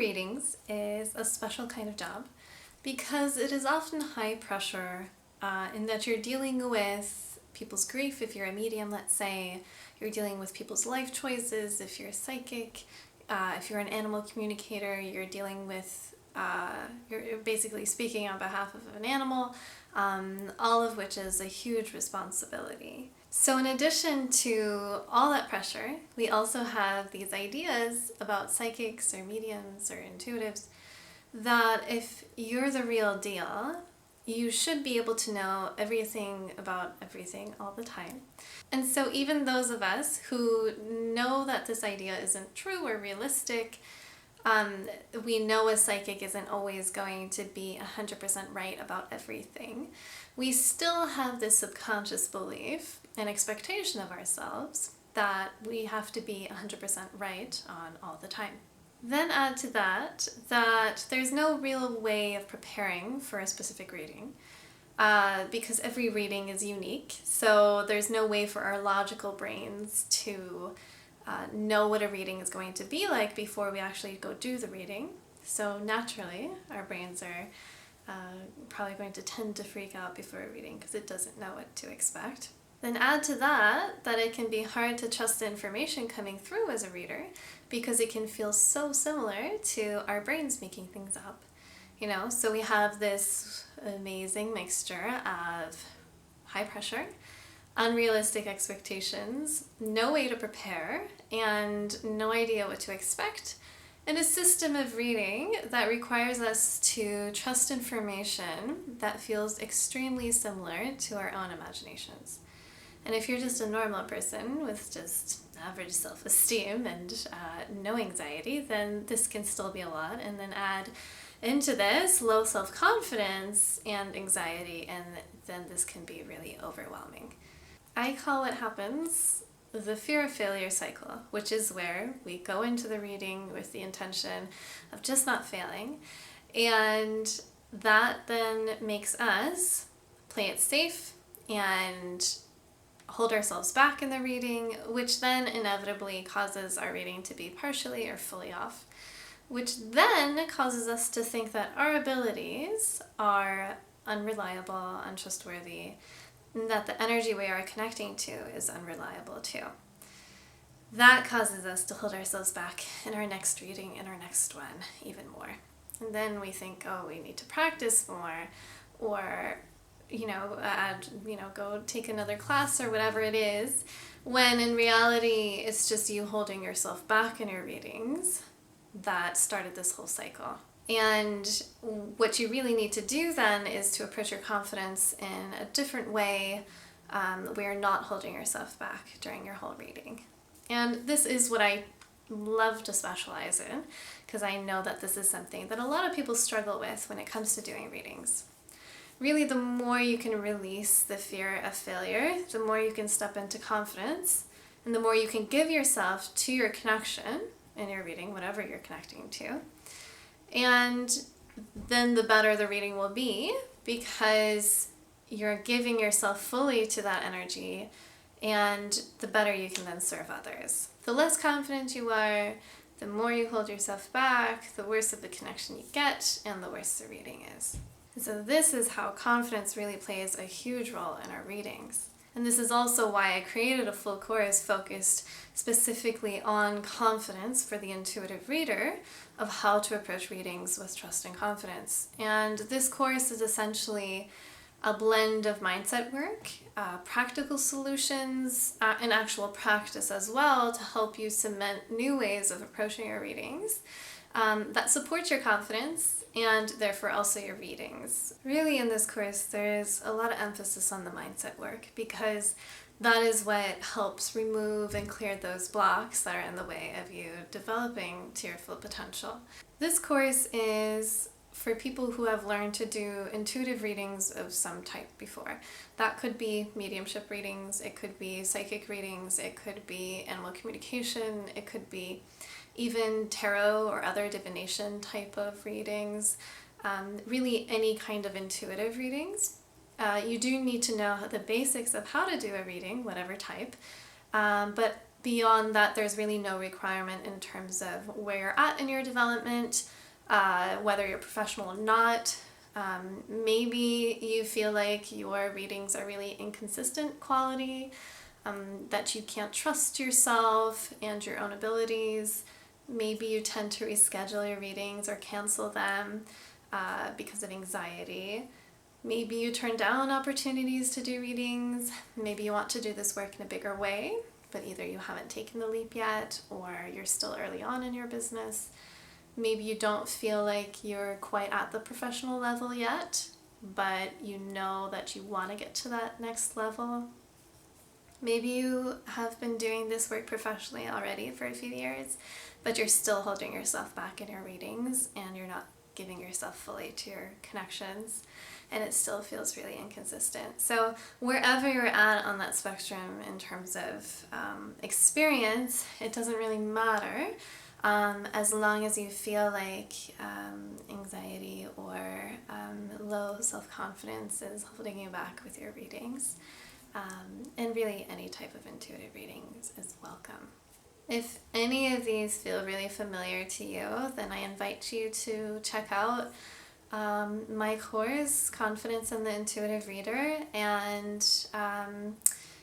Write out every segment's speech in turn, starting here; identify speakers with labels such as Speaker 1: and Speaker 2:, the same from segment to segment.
Speaker 1: readings is a special kind of job because it is often high pressure in that you're dealing with people's grief if you're a medium, let's say. You're dealing with people's life choices if you're a psychic. If you're an animal communicator, you're dealing with, you're basically speaking on behalf of an animal, all of which is a huge responsibility. So in addition to all that pressure, we also have these ideas about psychics or mediums or intuitives that if you're the real deal, you should be able to know everything about everything all the time. And so even those of us who know that this idea isn't true or realistic, we know a psychic isn't always going to be 100% right about everything. We still have this subconscious belief and expectation of ourselves that we have to be 100% right on all the time. Then add to that there's no real way of preparing for a specific reading because every reading is unique. So there's no way for our logical brains to know what a reading is going to be like before we actually go do the reading. So naturally, our brains are probably going to tend to freak out before a reading because it doesn't know what to expect. Then add to that it can be hard to trust the information coming through as a reader because it can feel so similar to our brains making things up. So we have this amazing mixture of high pressure, unrealistic expectations, no way to prepare, and no idea what to expect, and a system of reading that requires us to trust information that feels extremely similar to our own imaginations. And if you're just a normal person with just average self-esteem and no anxiety, then this can still be a lot. And then add into this low self-confidence and anxiety, and then this can be really overwhelming. I call what happens the fear of failure cycle, which is where we go into the reading with the intention of just not failing. And that then makes us play it safe and hold ourselves back in the reading, which then inevitably causes our reading to be partially or fully off, which then causes us to think that our abilities are unreliable, untrustworthy, and that the energy we are connecting to is unreliable too. That causes us to hold ourselves back in our next reading and our next one even more. And then we think, oh, we need to practice more, or go take another class or whatever it is, when in reality it's just you holding yourself back in your readings that started this whole cycle. And what you really need to do then is to approach your confidence in a different way where you're not holding yourself back during your whole reading. And this is what I love to specialize in, because I know that this is something that a lot of people struggle with when it comes to doing readings. Really, the more you can release the fear of failure, the more you can step into confidence, and the more you can give yourself to your connection in your reading, whatever you're connecting to. And then the better the reading will be, because you're giving yourself fully to that energy, and the better you can then serve others. The less confident you are, the more you hold yourself back, the worse of the connection you get, and the worse the reading is. And so this is how confidence really plays a huge role in our readings. And this is also why I created a full course focused specifically on confidence for the intuitive reader, of how to approach readings with trust and confidence. And this course is essentially a blend of mindset work, practical solutions, and actual practice as well to help you cement new ways of approaching your readings that support your confidence and therefore also your readings. Really, in this course, there's a lot of emphasis on the mindset work because that is what helps remove and clear those blocks that are in the way of you developing to your full potential. This course is for people who have learned to do intuitive readings of some type before. That could be mediumship readings, it could be psychic readings, it could be animal communication, it could be even tarot or other divination type of readings, really any kind of intuitive readings. You do need to know the basics of how to do a reading, whatever type, but Beyond that, there's really no requirement in terms of where you're at in your development, whether you're professional or not. Maybe you feel like your readings are really inconsistent quality, that you can't trust yourself and your own abilities. Maybe you tend to reschedule your readings or cancel them because of anxiety. Maybe you turn down opportunities to do readings. Maybe you want to do this work in a bigger way, but either you haven't taken the leap yet or you're still early on in your business. Maybe you don't feel like you're quite at the professional level yet, but you know that you want to get to that next level. Maybe you have been doing this work professionally already for a few years, but you're still holding yourself back in your readings and you're not giving yourself fully to your connections, and it still feels really inconsistent. So wherever you're at on that spectrum in terms of experience, it doesn't really matter, as long as you feel like anxiety or low self-confidence is holding you back with your readings. And really any type of intuitive readings is welcome. If any of these feel really familiar to you, then I invite you to check out my course, Confidence in the Intuitive Reader, and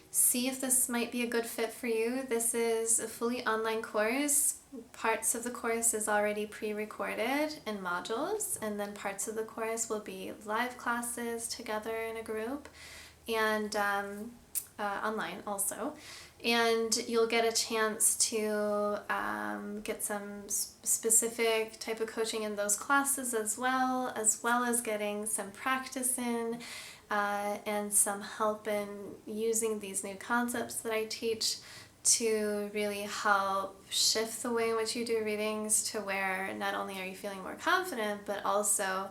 Speaker 1: see if this might be a good fit for you. This is a fully online course. Parts of the course is already pre-recorded in modules, and then parts of the course will be live classes together in a group, and online also. And you'll get a chance to get some specific type of coaching in those classes as well as getting some practice in and some help in using these new concepts that I teach to really help shift the way in which you do readings to where not only are you feeling more confident, but also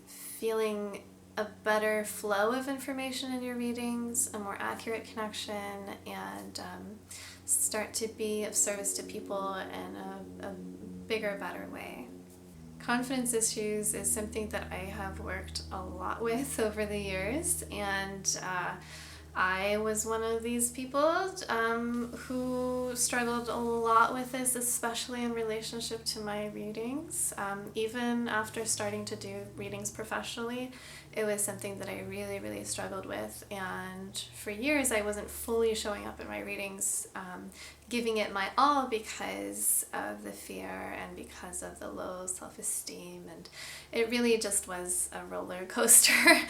Speaker 1: feeling a better flow of information in your readings, a more accurate connection, and start to be of service to people in a bigger, better way. Confidence issues is something that I have worked a lot with over the years, and I was one of these people who struggled a lot with this, especially in relationship to my readings. Even after starting to do readings professionally, it was something that I really, really struggled with. And for years, I wasn't fully showing up in my readings, giving it my all because of the fear and because of the low self-esteem. And it really just was a roller coaster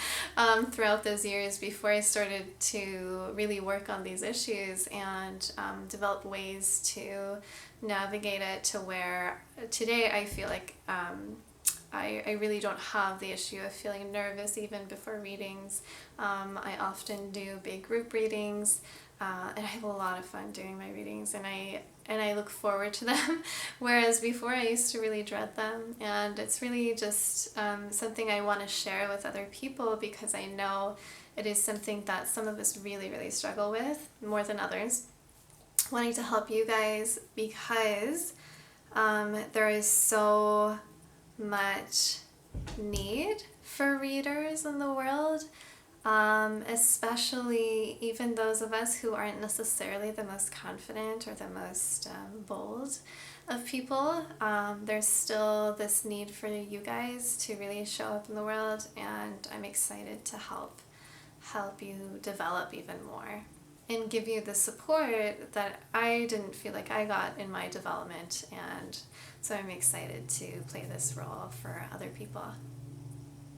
Speaker 1: throughout those years before I started to really work on these issues and develop ways to navigate it to where today I feel like I really don't have the issue of feeling nervous even before readings. I often do big group readings, and I have a lot of fun doing my readings, and I look forward to them, whereas before I used to really dread them. And it's really just something I want to share with other people because I know it is something that some of us really, really struggle with more than others. Wanting to help you guys because there is so much need for readers in the world, especially even those of us who aren't necessarily the most confident or the most bold of people. There's still this need for you guys to really show up in the world, and I'm excited to help you develop even more and give you the support that I didn't feel like I got in my development. And so I'm excited to play this role for other people.